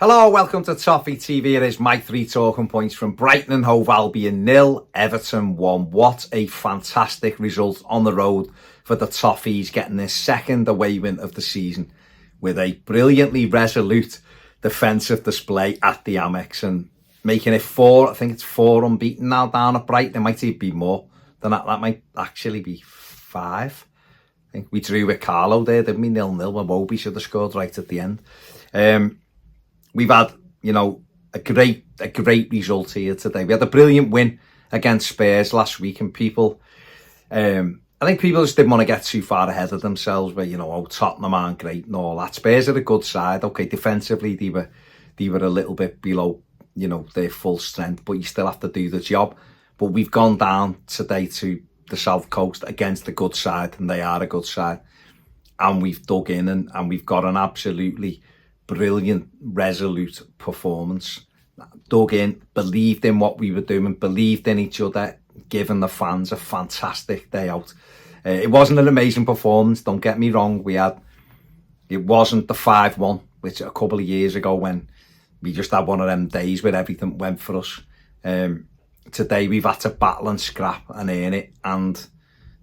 Hello, welcome to Toffee TV. It is my three talking points from Brighton Hove Albion 0, Everton 1. What a fantastic result on the road for the Toffees, getting their second away win of the season with a brilliantly resolute defensive display at the Amex and making it four. I think it's 4 unbeaten now down at Brighton. It might even be more than that. That might actually be 5. I think we drew with Carlo there, didn't we? 0-0 when Moyes should have scored right at the end. We've had, a great result here today. We had a brilliant win against Spurs last week, and people, I think people just didn't want to get too far ahead of themselves where, Tottenham aren't great and all that. Spurs are a good side. Okay, defensively, they were a little bit below, their full strength, but you still have to do the job. But we've gone down today to the South Coast against a good side, and they are a good side. And we've dug in and we've got an absolutely brilliant, resolute performance. Dug in, believed in what we were doing, believed in each other, giving the fans a fantastic day out. It wasn't an amazing performance, don't get me wrong. It wasn't the 5-1, which a couple of years ago when we just had one of them days where everything went for us. Today we've had to battle and scrap and earn it, and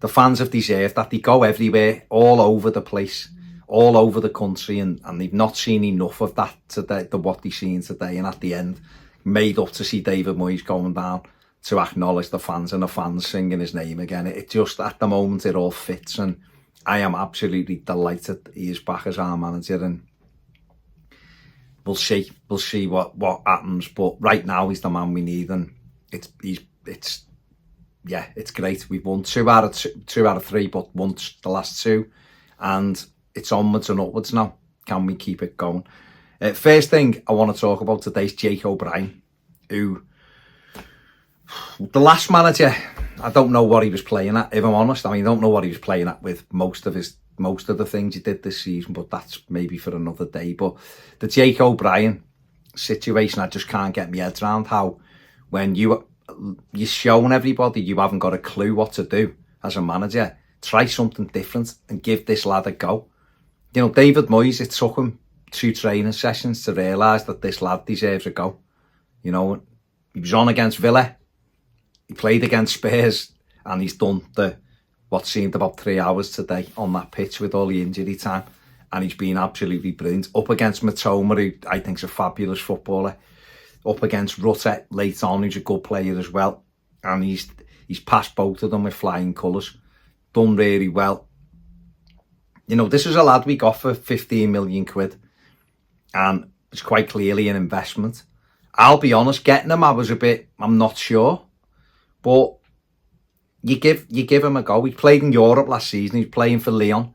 the fans have deserved that. They go everywhere, all over the place, all over the country, and they've not seen enough of that today, what they've seen today. And at the end, made up to see David Moyes going down to acknowledge the fans and the fans singing his name again. It just, at the moment, it all fits, and I am absolutely delighted he is back as our manager, and we'll see what happens. But right now, he's the man we need, and it's great. We've won 2 out of 3, but won the last 2, and it's onwards and upwards now. Can we keep it going? First thing I want to talk about today is Brian, who, the last manager, I don't know what he was playing at, if I'm honest. I don't know what he was playing at with most of the things he did this season, but that's maybe for another day. But the Brian situation, I just can't get my head around how when you're showing everybody you haven't got a clue what to do as a manager, try something different and give this lad a go. David Moyes, it took him 2 training sessions to realise that this lad deserves a go. He was on against Villa, he played against Spurs, and he's done what seemed about 3 hours today on that pitch with all the injury time, and he's been absolutely brilliant. Up against Matoma, who I think's a fabulous footballer, up against Rutte late on, who's a good player as well, and he's passed both of them with flying colours. Done really well. This is a lad we got for 15 million quid, and it's quite clearly an investment. I'll be honest, getting him, I'm not sure, but you give him a go. He played in Europe last season. He's playing for Lyon,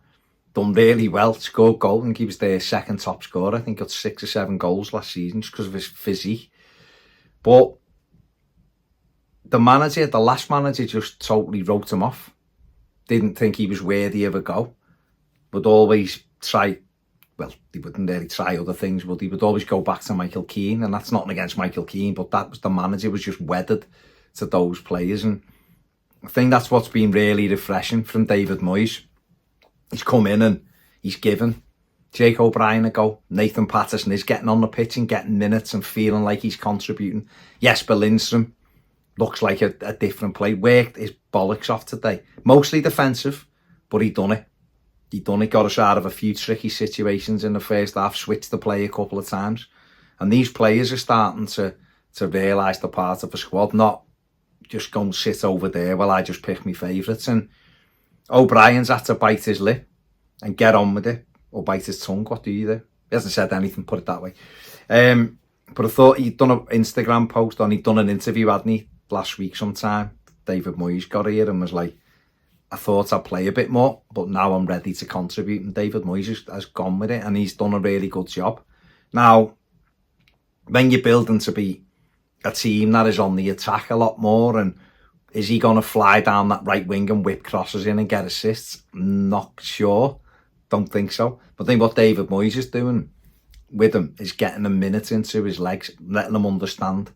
done really well, scored goals. I think he was their second top scorer. I think got 6 or 7 goals last season just because of his physique. But the last manager just totally wrote him off. Didn't think he was worthy of a go. Would always try, well, he wouldn't really try other things, but he would always go back to Michael Keane, and that's nothing against Michael Keane, but that was the manager was just wedded to those players, and I think that's what's been really refreshing from David Moyes. He's come in and he's given Brian a go. Nathan Patterson is getting on the pitch and getting minutes and feeling like he's contributing. Jesper Lindstrom looks like a different player. Worked his bollocks off today. Mostly defensive, but he done it. Got us out of a few tricky situations in the first half, switched the play a couple of times. And these players are starting to realise they're part of a squad, not just go and sit over there while I just pick my favourites. And O'Brien's had to bite his lip and get on with it, or bite his tongue. What do you do? He hasn't said anything, put it that way. But I thought he'd done an Instagram post, and he'd done an interview, hadn't he, last week sometime. David Moyes got here and was like, I thought I'd play a bit more, but now I'm ready to contribute. And David Moyes has gone with it, and he's done a really good job. Now, when you're building to be a team that is on the attack a lot more, and is he going to fly down that right wing and whip crosses in and get assists? Not sure. Don't think so. But I think what David Moyes is doing with him is getting a minute into his legs, letting him understand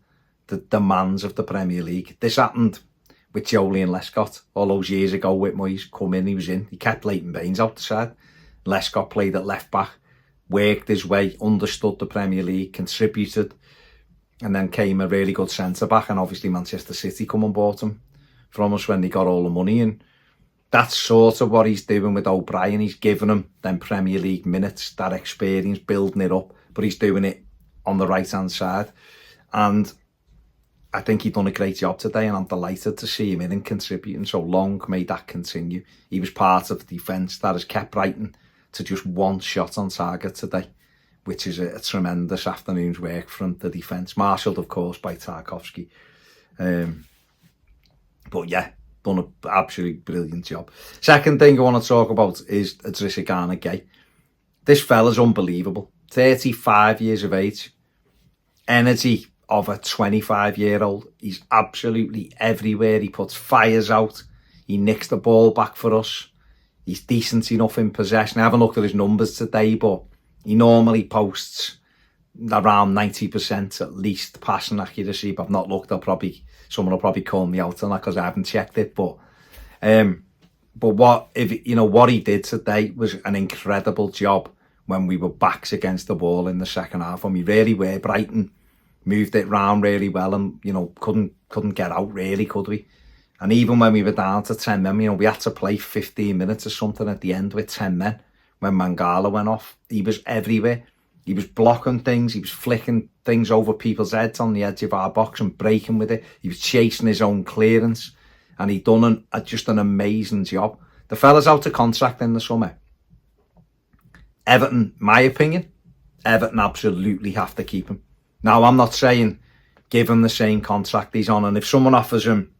the demands of the Premier League. This happened with Jolie Lescott all those years ago with Moyes. Come in, he was in. He kept Leighton Baines out the side. Lescott played at left back. worked his way, understood the Premier League, contributed, and then came a really good centre-back, and obviously Manchester City come and bought him from us when they got all the money, and that's sort of what he's doing with O'Brien. He's giving him them Premier League minutes, that experience, building it up, but he's doing it on the right-hand side, and I think he's done a great job today, and I'm delighted to see him in and contributing. So long may that continue. He was part of the defence that has kept Brighton to just one shot on target today, which is a tremendous afternoon's work from the defence, marshalled, of course, by Tarkowski. But yeah, done an absolutely brilliant job. Second thing I want to talk about is Gana Gueye. This fella's unbelievable. 35 years of age. Energy of a 25-year-old. He's absolutely everywhere. He puts fires out. He nicks the ball back for us. He's decent enough in possession. I haven't looked at his numbers today, but he normally posts around 90% at least passing accuracy. But I've not looked. Someone will probably call me out on that because I haven't checked it. But what he did today was an incredible job when we were backs against the wall in the second half. And we really were. Brighton moved it round really well, and couldn't get out really, could we? And even when we were down to 10 men, we had to play 15 minutes or something at the end with 10 men. When Mangala went off, he was everywhere. He was blocking things, he was flicking things over people's heads on the edge of our box and breaking with it. He was chasing his own clearance, and he done just an amazing job. The fella's out of contract in the summer. Everton, my opinion, Everton absolutely have to keep him. Now, I'm not saying give him the same contract he's on, and if someone offers him,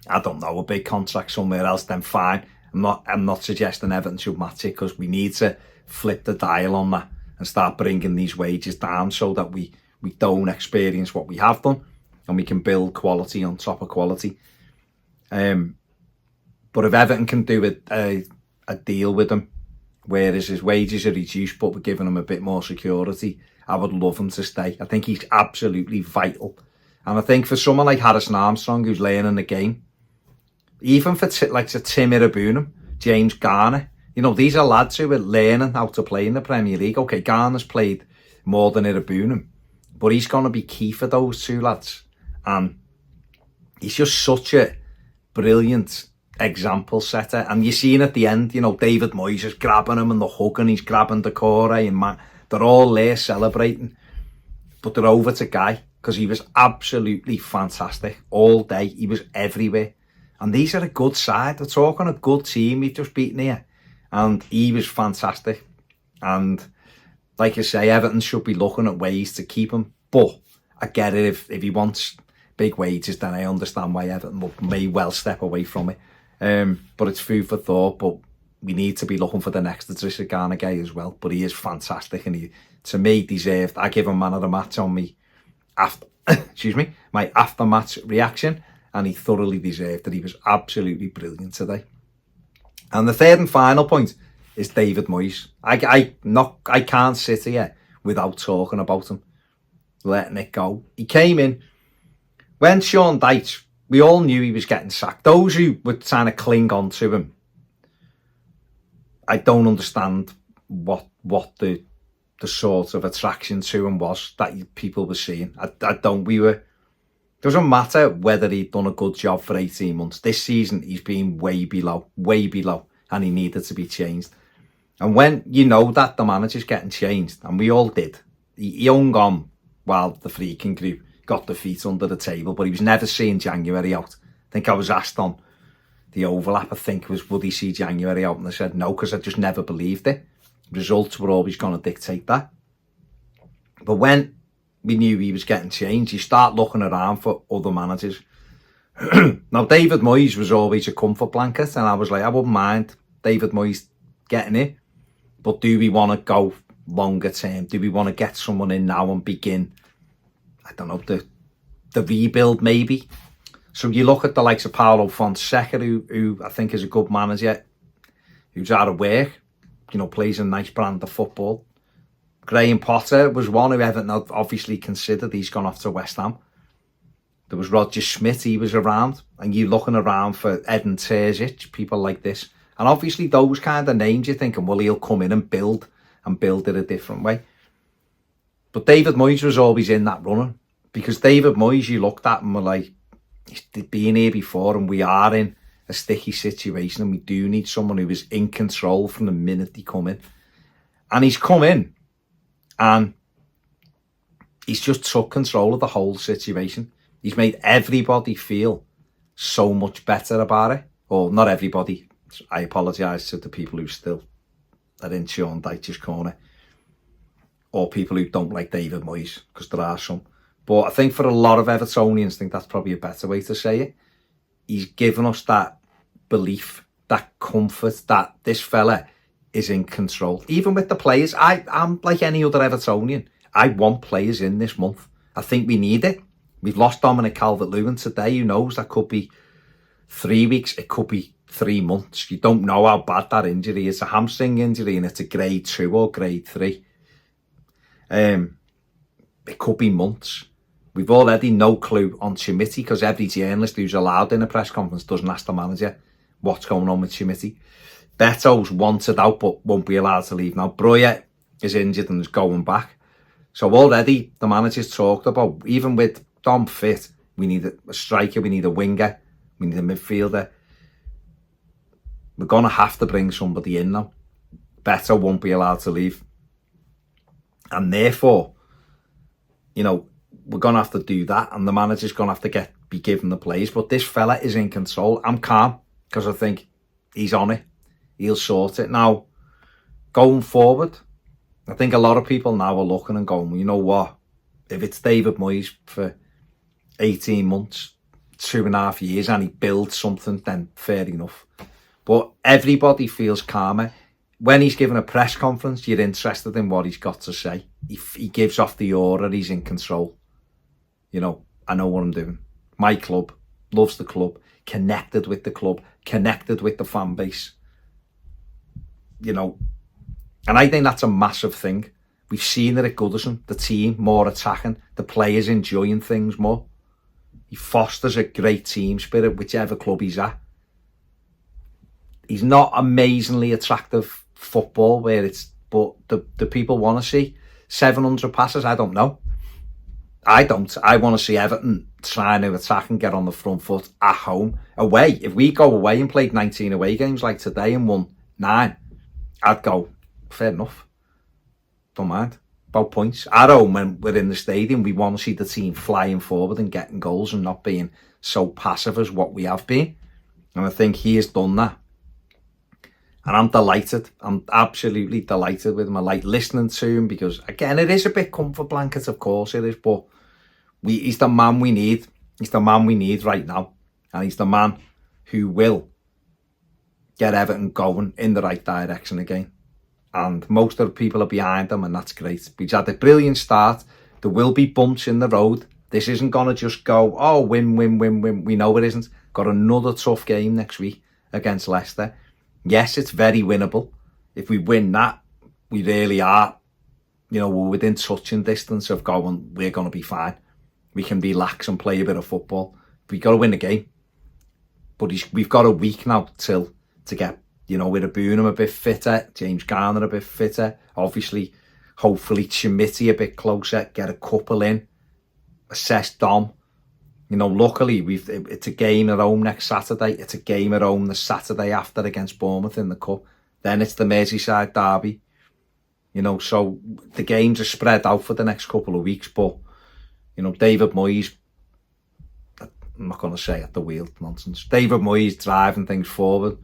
I don't know, a big contract somewhere else, then fine. I'm not suggesting Everton should match it, because we need to flip the dial on that and start bringing these wages down so that we don't experience what we have done, and we can build quality on top of quality. But if Everton can do a deal with him, whereas his wages are reduced but we're giving him a bit more security, I would love him to stay. I think he's absolutely vital. And I think for someone like Harrison Armstrong, who's learning the game, even for like Tim Irabunum, James Gana, these are lads who are learning how to play in the Premier League. Okay, Gana's played more than Irabunum, but he's going to be key for those two lads. And he's just such a brilliant example setter. And you're seeing at the end, David Moyes is grabbing him and the hugging, he's grabbing the Gueye, and they're all there celebrating. But they're over to Gueye, because he was absolutely fantastic all day. He was everywhere. And these are a good side. They're talking a good team we've just beaten here. And he was fantastic. And like I say, Everton should be looking at ways to keep him. But I get it, if he wants big wages, then I understand why Everton may well step away from it. But it's food for thought. But we need to be looking for the next Gana Gueye as well. But he is fantastic, and he, to me, deserved. I give him man of the match on me my after-match reaction, and he thoroughly deserved it. He was absolutely brilliant today. And the third and final point is David Moyes. I can't sit here without talking about him, letting it go. He came in when Sean Dyche, we all knew he was getting sacked. Those who were trying to cling on to him, I don't understand what the sort of attraction to him was that people were seeing. It doesn't matter whether he'd done a good job for 18 months. This season, he's been way below, and he needed to be changed. And when you know that the manager's getting changed, and we all did, he hung on while the freaking group got the feet under the table, but he was never seeing January out. I think I was asked on the overlap, would he see January out? And I said no, because I just never believed it. Results were always going to dictate that. But when we knew he was getting changed, you start looking around for other managers. Now, David Moyes was always a comfort blanket, and I was like, I wouldn't mind David Moyes getting it, but do we want to go longer term? Do we want to get someone in now and begin, I don't know, the rebuild maybe? So you look at the likes of Paulo Fonseca, who I think is a good manager, who's out of work, plays a nice brand of football. Graham Potter was one who Everton had obviously considered. He's gone off to West Ham. There was Roger Schmidt, he was around. And you're looking around for Edin Terzic, people like this. And obviously those kind of names, you're thinking, well, he'll come in and build and build it a different way. But David Moyes was always in that running, because David Moyes, you looked at and were like, he's been here before, and we are in a sticky situation, and we do need someone who is in control from the minute they come in. And he's come in, and he's just took control of the whole situation. He's made everybody feel so much better about it. Or not everybody. I apologise to the people who still are in Sean Dyche's corner, or people who don't like David Moyes, because there are some. But I think for a lot of Evertonians, I think that's probably a better way to say it. He's given us that belief, that comfort, that this fella is in control. Even with the players, I'm like any other Evertonian. I want players in this month. I think we need it. We've lost Dominic Calvert-Lewin today. Who knows? That could be 3 weeks. It could be 3 months. You don't know how bad that injury is. A hamstring injury, and it's a grade 2 or grade 3. It could be months. We've already no clue on Chimiti, because every journalist who's allowed in a press conference doesn't ask the manager what's going on with Chimiti. Beto's wanted out but won't be allowed to leave now. Brien is injured and is going back. So already the manager's talked about, even with Dom fit, we need a striker, we need a winger, we need a midfielder. We're going to have to bring somebody in now. Beto won't be allowed to leave. And therefore, you know, we're going to have to do that, and the manager's going to have to be given the plays. But this fella is in control. I'm calm, because I think he's on it. He'll sort it. Now, going forward, I think a lot of people now are looking and going, well, you know what? If it's David Moyes for 18 months, 2.5 years, and he builds something, then fair enough. But everybody feels calmer. When he's given a press conference, you're interested in what he's got to say. He gives off the aura, he's in control. You know, I know what I'm doing. My club, loves the club, connected with the club, connected with the fan base. You know, and I think that's a massive thing. We've seen it at Goodison, the team more attacking, the players enjoying things more. He fosters a great team spirit, whichever club he's at. He's not amazingly attractive football, but the people want to see 700 passes. I don't know. I don't. I want to see Everton trying to attack and get on the front foot at home. Away, if we go away and played 19 away games like today and won 9, I'd go, fair enough. Don't mind. About points. At home, when we're in the stadium, we want to see the team flying forward and getting goals and not being so passive as what we have been. And I think he has done that. And I'm delighted. I'm absolutely delighted with him. I like listening to him because, again, it is a bit comfort blanket, of course it is, but he's the man we need. He's the man we need right now. And he's the man who will get Everton going in the right direction again. And most of the people are behind him, and that's great. We've had a brilliant start. There will be bumps in the road. This isn't going to just go, oh, win, win, win, win. We know it isn't. Got another tough game next week against Leicester. Yes, it's very winnable. If we win that, we really are, you know, we're within touching distance of going, we're going to be fine. We can relax and play a bit of football. We've got to win the game. But we've got a week now to get, you know, with a Boonham a bit fitter, James Gana a bit fitter, obviously, hopefully Chimiti a bit closer, get a couple in, assess Dom. You know, luckily, it's a game at home next Saturday. It's a game at home the Saturday after against Bournemouth in the Cup. Then it's the Merseyside derby. You know, so the games are spread out for the next couple of weeks. But, you know, David Moyes, I'm not going to say at the wheel, nonsense. David Moyes driving things forward,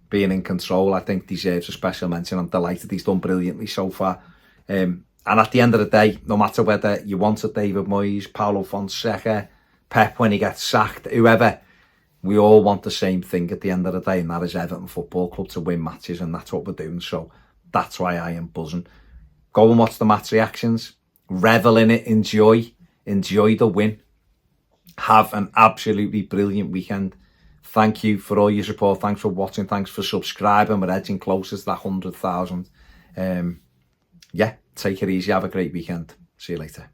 being in control, I think deserves a special mention. I'm delighted he's done brilliantly so far. And at the end of the day, no matter whether you wanted David Moyes, Paulo Fonseca, Pep when he gets sacked, whoever, we all want the same thing at the end of the day, and that is Everton Football Club to win matches, and that's what we're doing. So that's why I am buzzing. Go and watch the match reactions, revel in it, enjoy the win. Have an absolutely brilliant weekend. Thank you for all your support. Thanks for watching. Thanks for subscribing. We're edging closer to that 100,000. Yeah, take it easy. Have a great weekend. See you later.